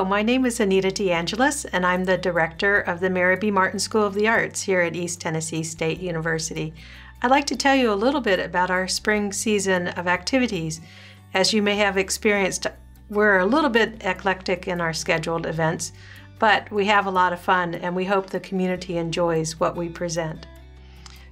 my name is Anita DeAngelis, and I'm the director of the Mary B. Martin School of the Arts here at East Tennessee State University. I'd like to tell you a little bit about our spring season of activities. As you may have experienced, we're a little bit eclectic in our scheduled events, but we have a lot of fun, and we hope the community enjoys what we present.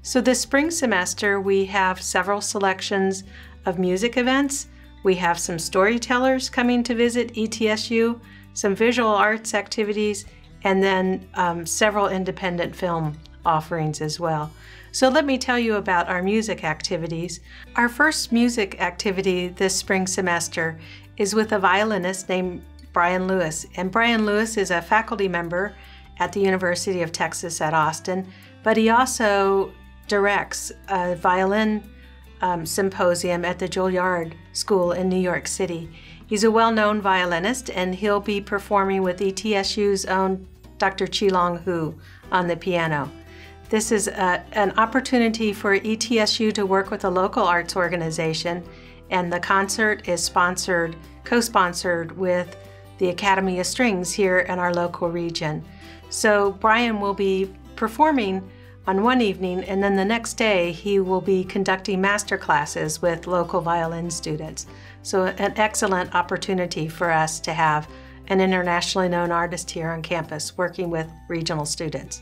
So this spring semester, we have several selections of music events. We have some storytellers coming to visit ETSU, some visual arts activities, and then several independent film offerings as well. So let me tell you about our music activities. Our first music activity this spring semester is with a violinist named Brian Lewis. And Brian Lewis is a faculty member at the University of Texas at Austin, but he also directs a violin symposium at the Juilliard School in New York City. He's a well-known violinist, and he'll be performing with ETSU's own Dr. Chih-long on the piano. This is an opportunity for ETSU to work with a local arts organization, and the concert is co-sponsored with the Academy of Strings here in our local region. So Brian will be performing on one evening, and then the next day he will be conducting master classes with local violin students. So an excellent opportunity for us to have an internationally known artist here on campus working with regional students.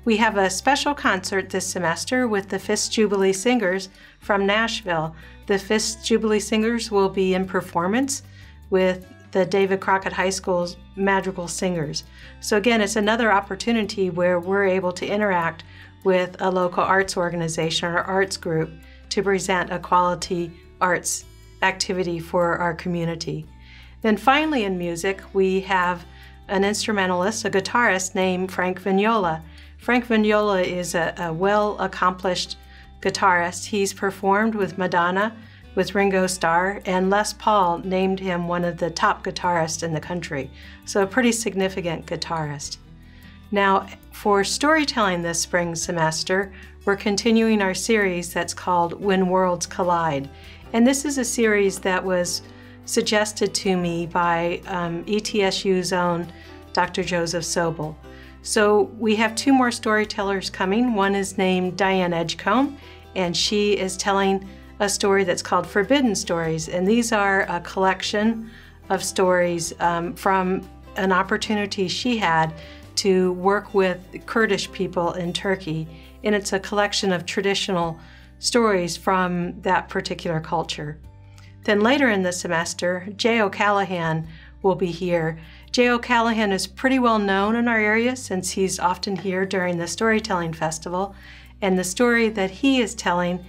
We have a special concert this semester with the Fisk Jubilee Singers from Nashville. The Fisk Jubilee Singers will be in performance with the David Crockett High School's Madrigal Singers. So again, it's another opportunity where we're able to interact with a local arts organization or arts group to present a quality arts activity for our community. Then finally in music, we have an instrumentalist, a guitarist named Frank Vignola. Frank Vignola is a well-accomplished guitarist. He's performed with Madonna, with Ringo Starr, and Les Paul named him one of the top guitarists in the country. So a pretty significant guitarist. Now, for storytelling this spring semester, we're continuing our series that's called When Worlds Collide. And this is a series that was suggested to me by ETSU's own Dr. Joseph Sobel. So we have two more storytellers coming. One is named Diane Edgecombe, and she is telling a story that's called Forbidden Stories, and these are a collection of stories from an opportunity she had to work with Kurdish people in Turkey, and it's a collection of traditional stories from that particular culture. Then later in the semester, Jay O'Callahan will be here. Jay O'Callahan is pretty well known in our area since he's often here during the Storytelling Festival, and the story that he is telling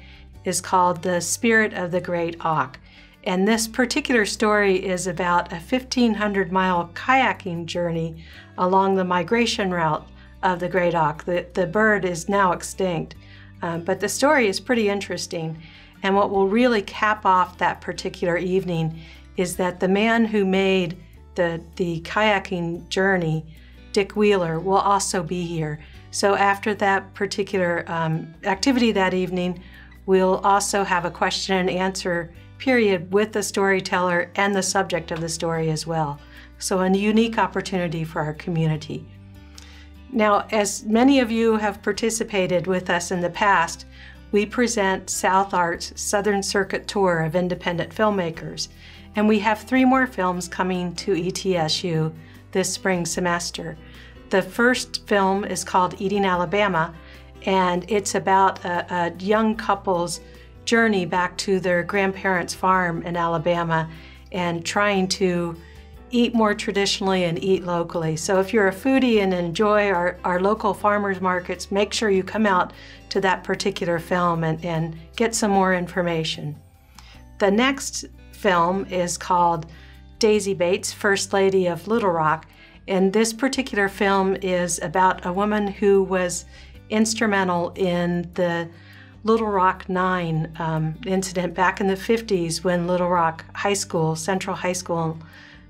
is called The Spirit of the Great Auk. And this particular story is about a 1,500-mile kayaking journey along the migration route of the great auk. The bird is now extinct, but the story is pretty interesting. And what will really cap off that particular evening is that the man who made the kayaking journey, Dick Wheeler, will also be here. So after that particular activity that evening, we'll also have a question and answer period with the storyteller and the subject of the story as well. So a unique opportunity for our community. Now, as many of you have participated with us in the past, we present South Art's Southern Circuit Tour of Independent Filmmakers, and we have 3 more films coming to ETSU this spring semester. The first film is called Eating Alabama, and it's about a young couple's journey back to their grandparents' farm in Alabama and trying to eat more traditionally and eat locally. So if you're a foodie and enjoy our local farmers markets, make sure you come out to that particular film and get some more information. The next film is called Daisy Bates, First Lady of Little Rock, and this particular film is about a woman who was instrumental in the Little Rock 9 incident back in the 50s when Little Rock High School, Central High School,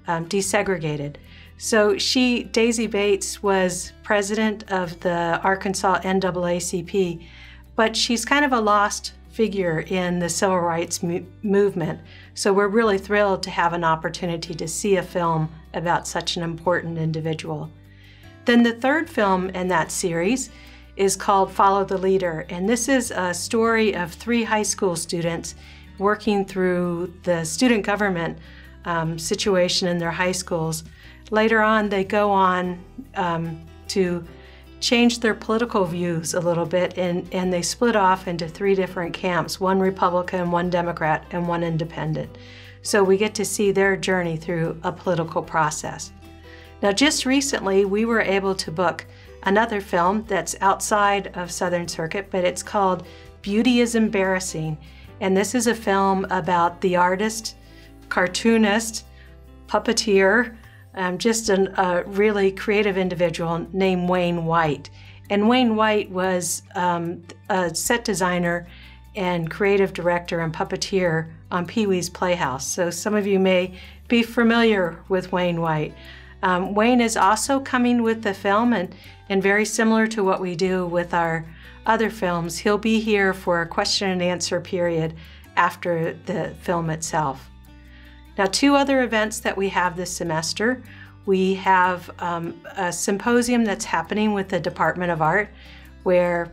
desegregated. So Daisy Bates was president of the Arkansas NAACP, but she's kind of a lost figure in the civil rights movement. So we're really thrilled to have an opportunity to see a film about such an important individual. Then the third film in that series is called Follow the Leader, and this is a story of 3 high school students working through the student government situation in their high schools. Later on, they go on to change their political views a little bit, and they split off into 3 different camps, 1 Republican, 1 Democrat, and 1 Independent. So we get to see their journey through a political process. Now, just recently, we were able to book another film that's outside of Southern Circuit, but it's called Beauty is Embarrassing. And this is a film about the artist, cartoonist, puppeteer, just a really creative individual named Wayne White. And Wayne White was a set designer and creative director and puppeteer on Pee-wee's Playhouse. So some of you may be familiar with Wayne White. Wayne is also coming with the film, and very similar to what we do with our other films, he'll be here for a question and answer period after the film itself. Now, 2 other events that we have this semester. We have a symposium that's happening with the Department of Art, where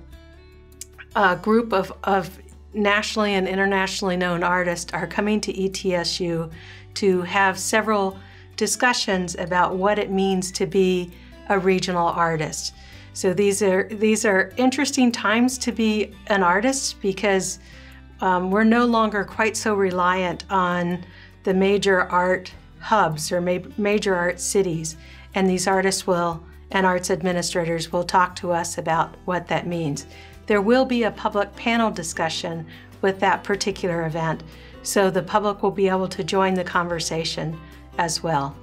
a group of nationally and internationally known artists are coming to ETSU to have several discussions about what it means to be a regional artist. So these are interesting times to be an artist, because we're no longer quite so reliant on the major art hubs or major art cities, and these artists and arts administrators will talk to us about what that means. There will be a public panel discussion with that particular event, so the public will be able to join the conversation as well.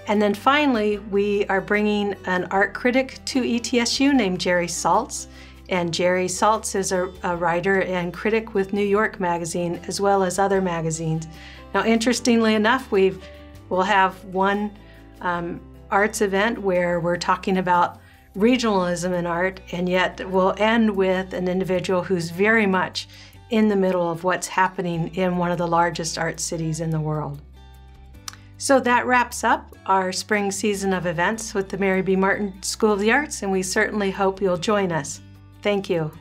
And then finally, we are bringing an art critic to ETSU named Jerry Saltz. And Jerry Saltz is a writer and critic with New York Magazine, as well as other magazines. Now, interestingly enough, we'll have one arts event where we're talking about regionalism in art, and yet we'll end with an individual who's very much in the middle of what's happening in one of the largest art cities in the world. So that wraps up our spring season of events with the Mary B. Martin School of the Arts, and we certainly hope you'll join us. Thank you.